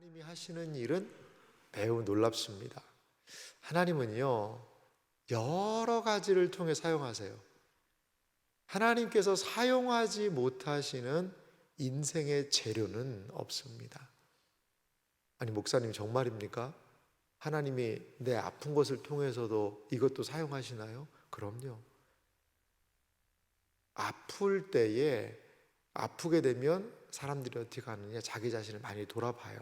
하나님이 하시는 일은 매우 놀랍습니다. 하나님은요, 여러 가지를 통해 사용하세요. 하나님께서 사용하지 못하시는 인생의 재료는 없습니다. 아니, 목사님 정말입니까? 하나님이 내 아픈 것을 통해서도 이것도 사용하시나요? 그럼요. 아플 때에 아프게 되면 사람들이 어떻게 하느냐, 자기 자신을 많이 돌아봐요.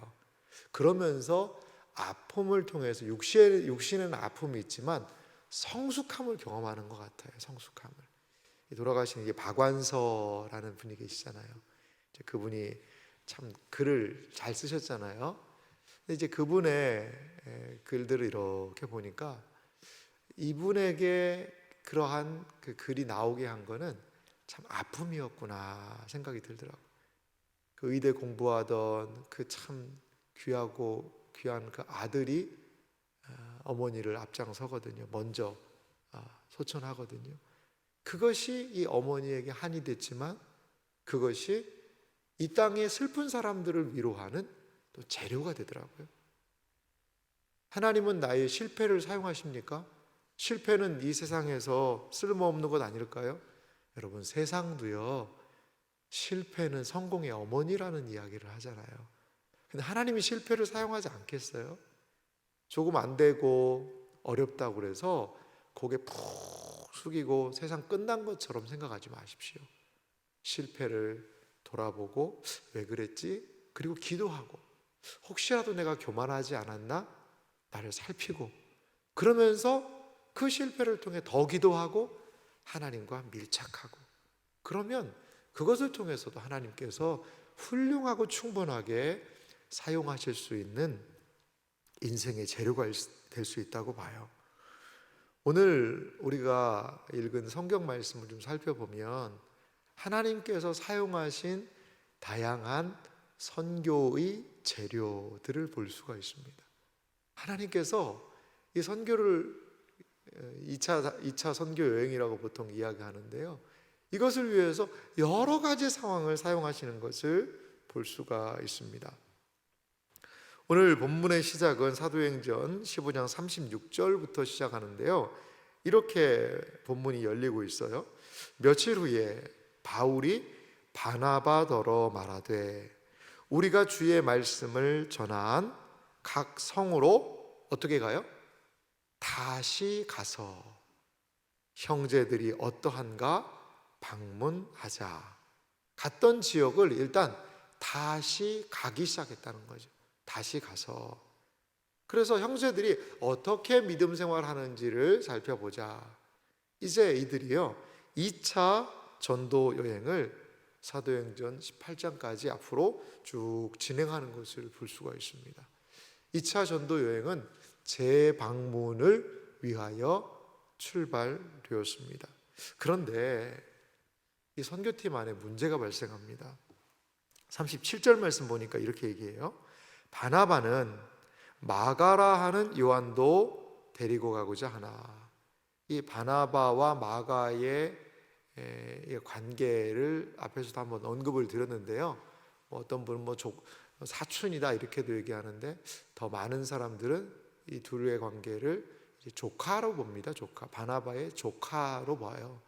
그러면서 아픔을 통해서 육신은 아픔이 있지만 성숙함을 경험하는 것 같아요. 성숙함을. 돌아가신 이게 박완서라는 분이 계시잖아요. 그분이 참 글을 잘 쓰셨잖아요. 근데 이제 그분의 글들을 이렇게 보니까 이분에게 그러한 그 글이 나오게 한 거는 참 아픔이었구나 생각이 들더라고요. 그 의대 공부하던 그 참 귀하고 귀한 그 아들이 어머니를 앞장서거든요. 먼저 소천하거든요. 그것이 이 어머니에게 한이 됐지만 그것이 이 땅의 슬픈 사람들을 위로하는 또 재료가 되더라고요. 하나님은 나의 실패를 사용하십니까? 실패는 이 세상에서 쓸모없는 것 아닐까요? 여러분, 세상도요, 실패는 성공의 어머니라는 이야기를 하잖아요. 근데 하나님이 실패를 사용하지 않겠어요? 조금 안 되고 어렵다고 그래서 고개 푹 숙이고 세상 끝난 것처럼 생각하지 마십시오. 실패를 돌아보고 왜 그랬지? 그리고 기도하고 혹시라도 내가 교만하지 않았나? 나를 살피고 그러면서 그 실패를 통해 더 기도하고 하나님과 밀착하고 그러면 그것을 통해서도 하나님께서 훌륭하고 충분하게 사용하실 수 있는 인생의 재료가 될 수 있다고 봐요. 오늘 우리가 읽은 성경 말씀을 좀 살펴보면 하나님께서 사용하신 다양한 선교의 재료들을 볼 수가 있습니다. 하나님께서 이 선교를 2차 선교 여행이라고 보통 이야기하는데요, 이것을 위해서 여러 가지 상황을 사용하시는 것을 볼 수가 있습니다. 오늘 본문의 시작은 사도행전 15장 36절부터 시작하는데요, 이렇게 본문이 열리고 있어요. 며칠 후에 바울이 바나바더러 말하되 우리가 주의 말씀을 전한 각 성으로 어떻게 가요? 다시 가서 형제들이 어떠한가 방문하자. 갔던 지역을 일단 다시 가기 시작했다는 거죠. 다시 가서. 그래서 형제들이 어떻게 믿음 생활하는지를 살펴보자. 이제 이들이요 2차 전도 여행을 사도행전 18장까지 앞으로 쭉 진행하는 것을 볼 수가 있습니다. 2차 전도 여행은 재방문을 위하여 출발되었습니다. 그런데 이 선교팀 안에 문제가 발생합니다. 37절 말씀 보니까 이렇게 얘기해요. 바나바는 마가라 하는 요한도 데리고 가고자 하나. 이 바나바와 마가의 관계를 앞에서도 한번 언급을 드렸는데요, 어떤 분은 사촌이다 이렇게도 얘기하는데 더 많은 사람들은 이 둘의 관계를 조카로 봅니다. 조카, 바나바의 조카로 봐요.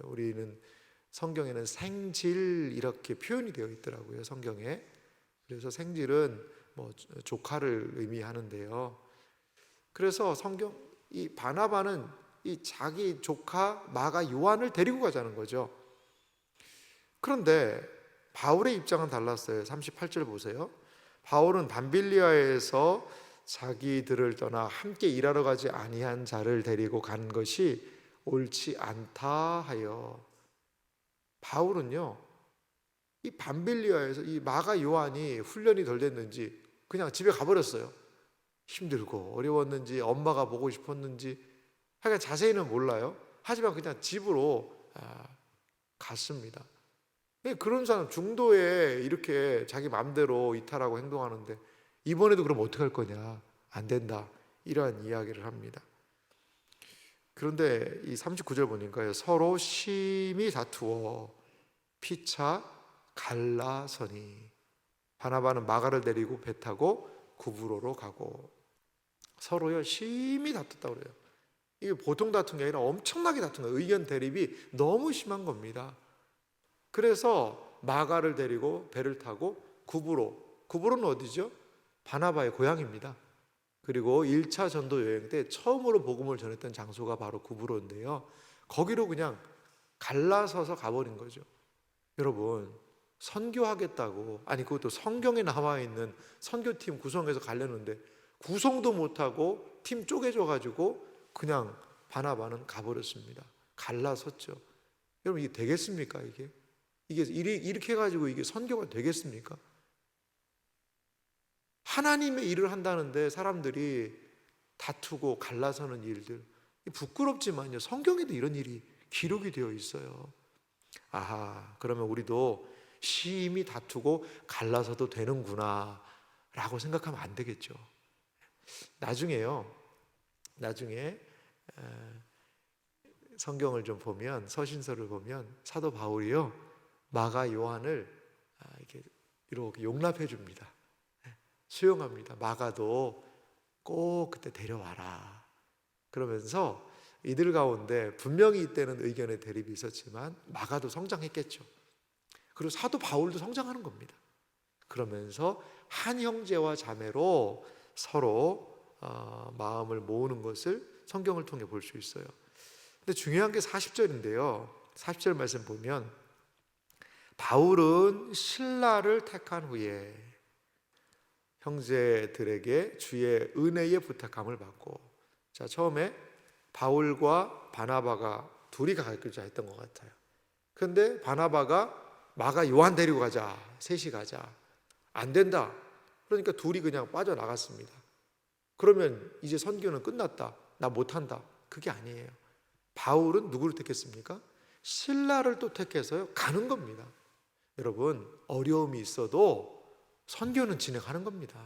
우리는 성경에는 생질 이렇게 표현이 되어 있더라고요, 성경에. 그래서 생질은 조카를 의미하는데요. 그래서 이 바나바는 이 자기 조카 마가 요한을 데리고 가자는 거죠. 그런데 바울의 입장은 달랐어요. 38절 보세요. 바울은 밤빌리아에서 자기들을 떠나 함께 일하러 가지 아니한 자를 데리고 간 것이 옳지 않다 하여. 바울은요 이 밤빌리아에서 이 마가 요한이 훈련이 덜 됐는지 그냥 집에 가버렸어요. 힘들고 어려웠는지 엄마가 보고 싶었는지 하여간 자세히는 몰라요. 하지만 그냥 집으로 갔습니다. 그런 사람 중도에 이렇게 자기 마음대로 이탈하고 행동하는데 이번에도 그럼 어떻게 할 거냐, 안 된다, 이러한 이야기를 합니다. 그런데 이 39절 보니까요, 서로 심히 다투어 피차 갈라서니. 바나바는 마가를 데리고 배 타고 구브로로 가고 서로 열심히 다퉜다고 그래요. 이게 보통 다툰 게 아니라 엄청나게 다툰 거예요. 의견 대립이 너무 심한 겁니다. 그래서 마가를 데리고 배를 타고 구브로는 어디죠? 바나바의 고향입니다. 그리고 1차 전도 여행 때 처음으로 복음을 전했던 장소가 바로 구브로인데요. 거기로 그냥 갈라서서 가버린 거죠. 여러분, 선교하겠다고, 아니 그것도 성경에 나와 있는 선교팀 구성해서 가려는데 구성도 못하고 팀 쪼개져 가지고 그냥 바나바는 가버렸습니다. 갈라섰죠. 여러분, 이게 되겠습니까? 이게 이렇게 해가지고 이게 선교가 되겠습니까? 하나님의 일을 한다는데 사람들이 다투고 갈라서는 일들, 부끄럽지만요, 성경에도 이런 일이 기록이 되어 있어요. 아하, 그러면 우리도 심히 다투고 갈라서도 되는구나 라고 생각하면 안 되겠죠. 나중에 성경을 좀 보면, 서신서를 보면 사도 바울이요, 마가 요한을 이렇게 용납해 줍니다. 수용합니다. 마가도 꼭 그때 데려와라. 그러면서 이들 가운데 분명히 이때는 의견의 대립이 있었지만 마가도 성장했겠죠. 그리고 사도 바울도 성장하는 겁니다. 그러면서 한 형제와 자매로 서로 마음을 모으는 것을 성경을 통해 볼 수 있어요. 근데 중요한 게 40절인데요. 40절 말씀 보면 바울은 실라를 택한 후에 형제들에게 주의 은혜의 부탁함을 받고, 자, 처음에 바울과 바나바가 둘이 가기로 했던 것 같아요. 그런데 바나바가 마가 요한 데리고 가자, 셋이 가자, 안 된다. 그러니까 둘이 그냥 빠져나갔습니다. 그러면 이제 선교는 끝났다, 나 못한다. 그게 아니에요. 바울은 누구를 택했습니까? 실라를 또 택해서요, 가는 겁니다. 여러분, 어려움이 있어도 선교는 진행하는 겁니다.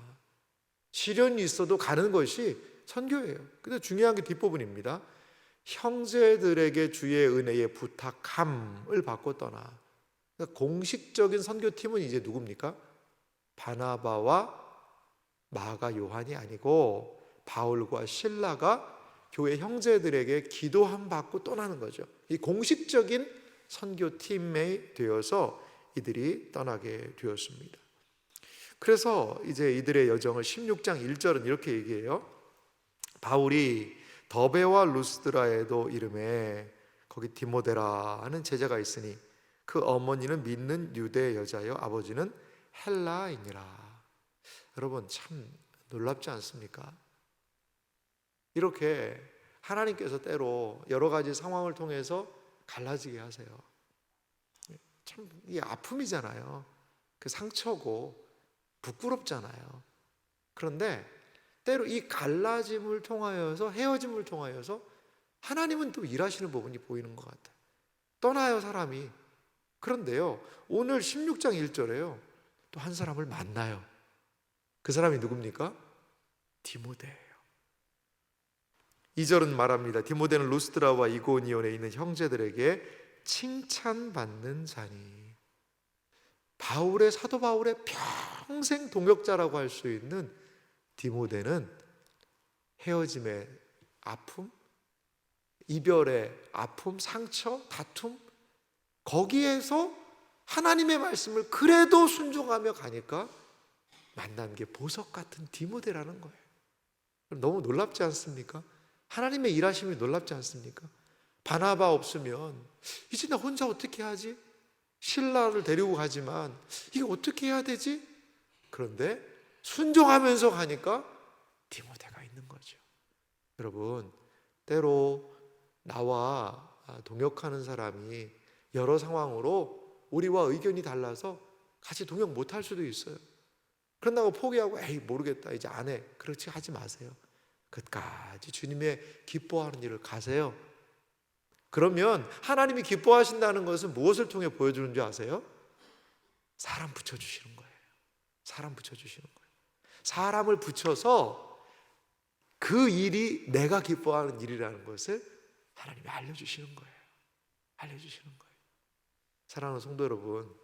시련이 있어도 가는 것이 선교예요. 근데 중요한 게 뒷부분입니다. 형제들에게 주의 은혜의 부탁함을 받고 떠나. 그러니까 공식적인 선교팀은 이제 누굽니까? 바나바와 마가 요한이 아니고 바울과 실라가 교회 형제들에게 기도함 받고 떠나는 거죠. 이 공식적인 선교팀에 되어서 이들이 떠나게 되었습니다. 그래서 이제 이들의 여정을 16장 1절은 이렇게 얘기해요. 바울이 더베와 루스드라에도 이름에 거기 디모데라 하는 제자가 있으니 그 어머니는 믿는 유대 여자여 아버지는 헬라이니라. 여러분, 참 놀랍지 않습니까? 이렇게 하나님께서 때로 여러 가지 상황을 통해서 갈라지게 하세요. 참 이게 아픔이잖아요. 그 상처고 부끄럽잖아요. 그런데 때로 이 갈라짐을 통하여서, 헤어짐을 통하여서 하나님은 또 일하시는 부분이 보이는 것 같아요. 떠나요, 사람이. 그런데요, 오늘 16장 1절에요, 또 한 사람을 만나요. 그 사람이 누굽니까? 디모데예요. 2절은 말합니다. 디모데는 루스드라와 이고니온에 있는 형제들에게 칭찬받는 자니. 사도 바울의 평생 동역자라고 할 수 있는 디모데는 헤어짐의 아픔, 이별의 아픔, 상처, 다툼, 거기에서 하나님의 말씀을 그래도 순종하며 가니까 만난 게 보석 같은 디모데라는 거예요. 너무 놀랍지 않습니까? 하나님의 일하심이 놀랍지 않습니까? 바나바 없으면 이제 나 혼자 어떻게 하지? 실라를 데리고 가지만 이게 어떻게 해야 되지? 그런데 순종하면서 가니까 디모데가 있는 거죠. 여러분, 때로 나와 동역하는 사람이 여러 상황으로 우리와 의견이 달라서 같이 동역 못할 수도 있어요. 그런다고 포기하고 에이 모르겠다 이제 안 해, 그렇지 하지 마세요. 끝까지 주님의 기뻐하는 일을 가세요. 그러면 하나님이 기뻐하신다는 것은 무엇을 통해 보여주는 줄 아세요? 사람 붙여주시는 거예요. 사람 붙여주시는 거예요. 사람을 붙여서 그 일이 내가 기뻐하는 일이라는 것을 하나님이 알려주시는 거예요. 알려주시는 거예요. 사랑하는 성도 여러분,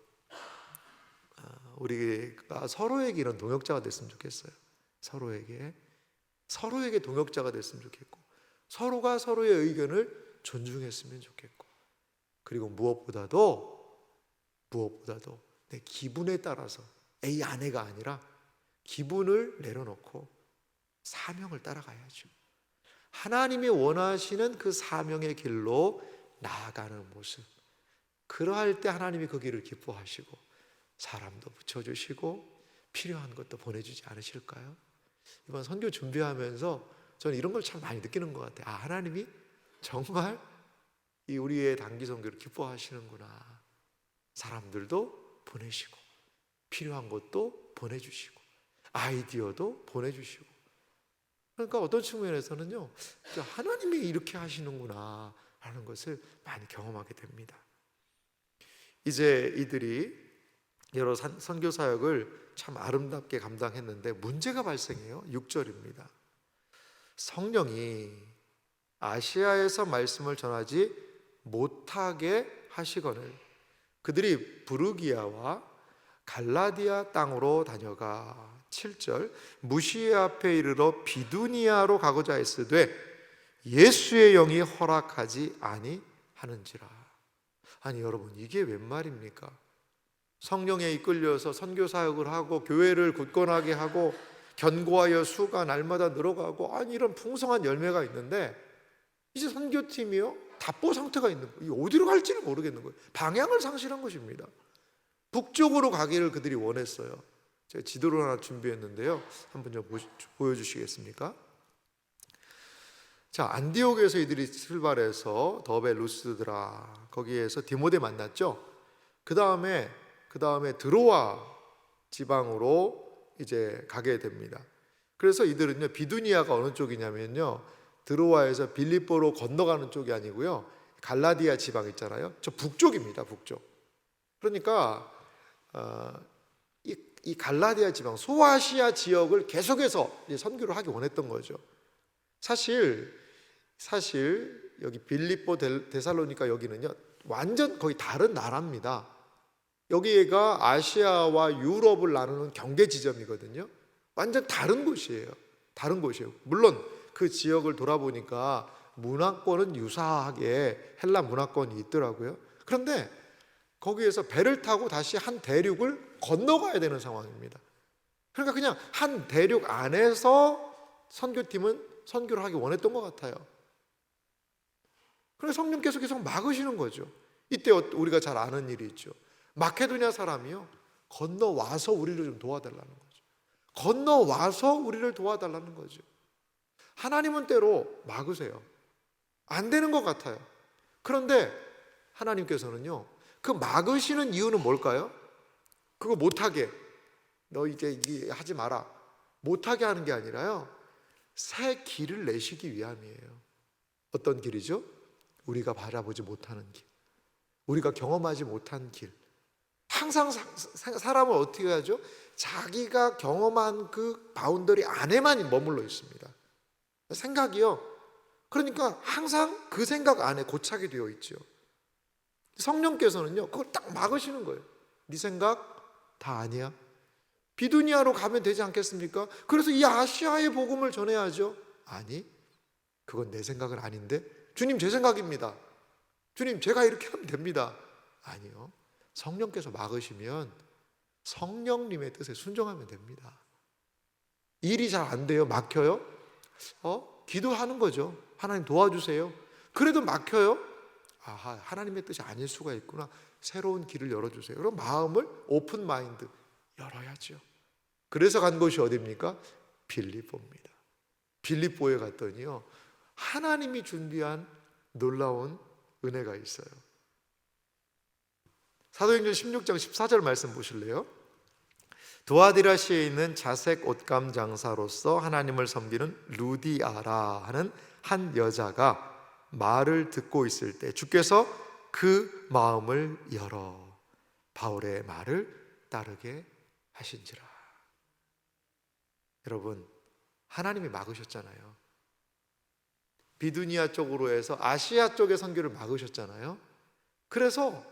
우리가 서로에게 이런 동역자가 됐으면 좋겠어요. 서로에게 동역자가 됐으면 좋겠고, 서로가 서로의 의견을 존중했으면 좋겠고, 그리고 무엇보다도 내 기분에 따라서 A 아내가 아니라 기분을 내려놓고 사명을 따라가야죠. 하나님이 원하시는 그 사명의 길로 나아가는 모습, 그러할 때 하나님이 그 길을 기뻐하시고 사람도 붙여주시고 필요한 것도 보내주지 않으실까요? 이번 선교 준비하면서 저는 이런 걸 참 많이 느끼는 것 같아요. 하나님이 정말 이 우리의 단기 선교를 기뻐하시는구나. 사람들도 보내시고 필요한 것도 보내주시고 아이디어도 보내주시고, 그러니까 어떤 측면에서는요, 하나님이 이렇게 하시는구나 하는 것을 많이 경험하게 됩니다. 이제 이들이 여러 선교 사역을 참 아름답게 감당했는데 문제가 발생해요. 6절입니다. 성령이 아시아에서 말씀을 전하지 못하게 하시거늘 그들이 부르기아와 갈라디아 땅으로 다녀가. 7절 무시아 앞에 이르러 비두니아로 가고자 했으되 예수의 영이 허락하지 아니하는지라. 아니 여러분, 이게 웬 말입니까? 성령에 이끌려서 선교 사역을 하고 교회를 굳건하게 하고 견고하여 수가 날마다 늘어가고, 아니 이런 풍성한 열매가 있는데 이제 선교팀이요 답보 상태가 있는 거예요. 어디로 갈지를 모르겠는 거예요. 방향을 상실한 것입니다. 북쪽으로 가기를 그들이 원했어요. 제가 지도를 하나 준비했는데요, 한번 좀 보여주시겠습니까? 자, 안디옥에서 이들이 출발해서 더베 루스드라, 거기에서 디모데 만났죠. 그 다음에 드로아 지방으로 이제 가게 됩니다. 그래서 이들은요, 비두니아가 어느 쪽이냐면요, 드로아에서 빌립보로 건너가는 쪽이 아니고요, 갈라디아 지방 있잖아요, 저 북쪽입니다. 북쪽. 그러니까 이 갈라디아 지방, 소아시아 지역을 계속해서 선교를 하기 원했던 거죠. 사실 여기 빌립보, 데살로니가 여기는요 완전 거의 다른 나라입니다. 여기가 아시아와 유럽을 나누는 경계 지점이거든요. 완전 다른 곳이에요. 물론 그 지역을 돌아보니까 문화권은 유사하게 헬라 문화권이 있더라고요. 그런데 거기에서 배를 타고 다시 한 대륙을 건너가야 되는 상황입니다. 그러니까 그냥 한 대륙 안에서 선교팀은 선교를 하기 원했던 것 같아요. 그래서 성령께서 계속 막으시는 거죠. 이때 우리가 잘 아는 일이 있죠. 마케도니아 사람이요, 건너와서 우리를 좀 도와달라는 거죠. 하나님은 때로 막으세요. 안 되는 것 같아요. 그런데 하나님께서는요, 그 막으시는 이유는 뭘까요? 그거 못하게, 너 이제 이게 하지 마라, 못하게 하는 게 아니라요, 새 길을 내시기 위함이에요. 어떤 길이죠? 우리가 바라보지 못하는 길, 우리가 경험하지 못한 길. 항상 사람은 어떻게 하죠? 자기가 경험한 그 바운더리 안에만 머물러 있습니다. 생각이요, 그러니까 항상 그 생각 안에 고착이 되어 있죠. 성령께서는요, 그걸 딱 막으시는 거예요. 네 생각 다 아니야. 비두니아로 가면 되지 않겠습니까? 그래서 이 아시아의 복음을 전해야죠. 아니, 그건 내 생각은 아닌데, 주님 제 생각입니다. 주님 제가 이렇게 하면 됩니다. 아니요, 성령께서 막으시면 성령님의 뜻에 순종하면 됩니다. 일이 잘 안 돼요? 막혀요? 기도하는 거죠. 하나님 도와주세요. 그래도 막혀요? 하나님의 뜻이 아닐 수가 있구나. 새로운 길을 열어주세요. 그럼 마음을 오픈 마인드 열어야죠. 그래서 간 곳이 어디입니까? 빌립보입니다. 빌립보에 갔더니요, 하나님이 준비한 놀라운 은혜가 있어요. 사도행전 16장 14절 말씀 보실래요? 두아디라시에 있는 자색 옷감 장사로서 하나님을 섬기는 루디아라 하는 한 여자가 말을 듣고 있을 때 주께서 그 마음을 열어 바울의 말을 따르게 하신지라. 여러분, 하나님이 막으셨잖아요. 비두니아 쪽으로 해서 아시아 쪽의 선교를 막으셨잖아요. 그래서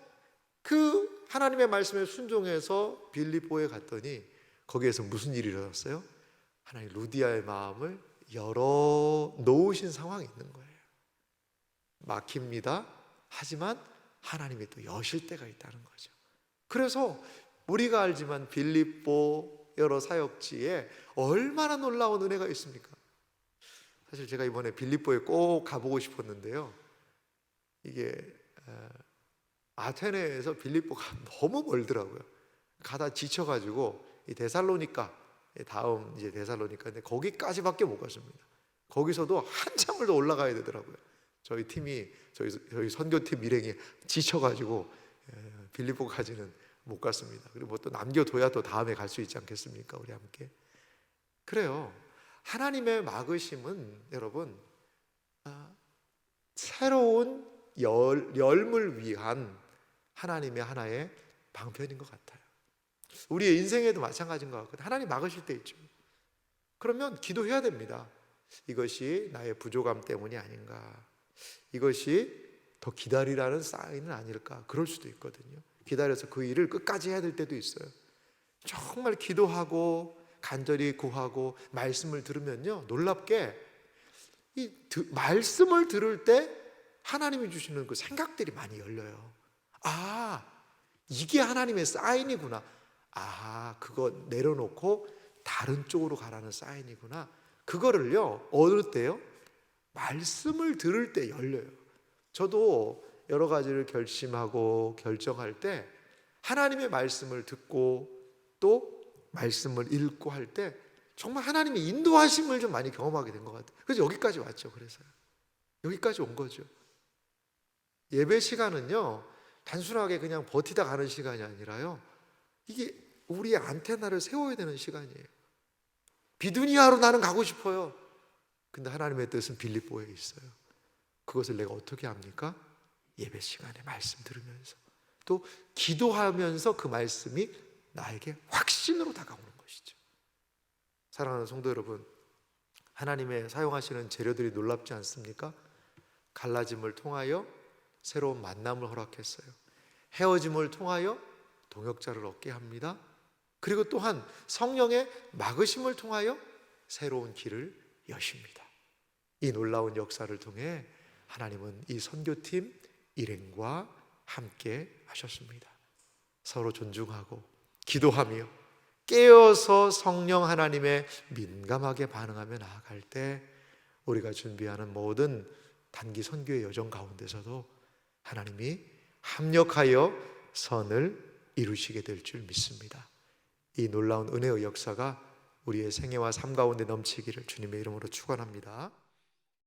그 하나님의 말씀에 순종해서 빌립보에 갔더니 거기에서 무슨 일이 일어났어요? 하나님 루디아의 마음을 열어 놓으신 상황이 있는 거예요. 막힙니다. 하지만 하나님이 또 여실 때가 있다는 거죠. 그래서 우리가 알지만 빌립보 여러 사역지에 얼마나 놀라운 은혜가 있습니까? 사실 제가 이번에 빌립보에 꼭 가보고 싶었는데요. 이게 아테네에서 빌립보가 너무 멀더라고요. 가다 지쳐가지고 이 데살로니가, 다음 이제 데살로니카인데 거기까지밖에 못 갔습니다. 거기서도 한참을 더 올라가야 되더라고요. 저희 팀이 저희 선교팀 일행이 지쳐가지고 빌립보까지는 못 갔습니다. 그리고 뭐 또 남겨둬야 또 다음에 갈 수 있지 않겠습니까? 우리 함께. 그래요. 하나님의 막으심은 여러분 새로운 열물 위한 하나님의 하나의 방편인 것 같아요. 우리의 인생에도 마찬가지인 것 같거든요. 하나님 막으실 때 있죠. 그러면 기도해야 됩니다. 이것이 나의 부족함 때문이 아닌가, 이것이 더 기다리라는 사인은 아닐까. 그럴 수도 있거든요. 기다려서 그 일을 끝까지 해야 될 때도 있어요. 정말 기도하고 간절히 구하고 말씀을 들으면요, 놀랍게 이 말씀을 들을 때 하나님이 주시는 그 생각들이 많이 열려요. 아, 이게 하나님의 사인이구나. 아, 그거 내려놓고 다른 쪽으로 가라는 사인이구나. 그거를요, 어느 때요? 말씀을 들을 때 열려요. 저도 여러 가지를 결심하고 결정할 때 하나님의 말씀을 듣고 또 말씀을 읽고 할 때 정말 하나님의 인도하심을 좀 많이 경험하게 된 것 같아요. 그래서 여기까지 왔죠. 그래서요. 여기까지 온 거죠. 예배 시간은요, 단순하게 그냥 버티다 가는 시간이 아니라요, 이게 우리의 안테나를 세워야 되는 시간이에요. 비두니아로 나는 가고 싶어요. 근데 하나님의 뜻은 빌립보에 있어요. 그것을 내가 어떻게 합니까? 예배 시간에 말씀 들으면서 또 기도하면서 그 말씀이 나에게 확신으로 다가오는 것이죠. 사랑하는 성도 여러분, 하나님의 사용하시는 재료들이 놀랍지 않습니까? 갈라짐을 통하여 새로운 만남을 허락했어요. 헤어짐을 통하여 동역자를 얻게 합니다. 그리고 또한 성령의 막으심을 통하여 새로운 길을 여십니다. 이 놀라운 역사를 통해 하나님은 이 선교팀 일행과 함께 하셨습니다. 서로 존중하고 기도하며 깨어서 성령 하나님의 민감하게 반응하며 나아갈 때 우리가 준비하는 모든 단기 선교의 여정 가운데서도 하나님이 합력하여 선을 이루시게 될 줄 믿습니다. 이 놀라운 은혜의 역사가 우리의 생애와 삶 가운데 넘치기를 주님의 이름으로 축원합니다.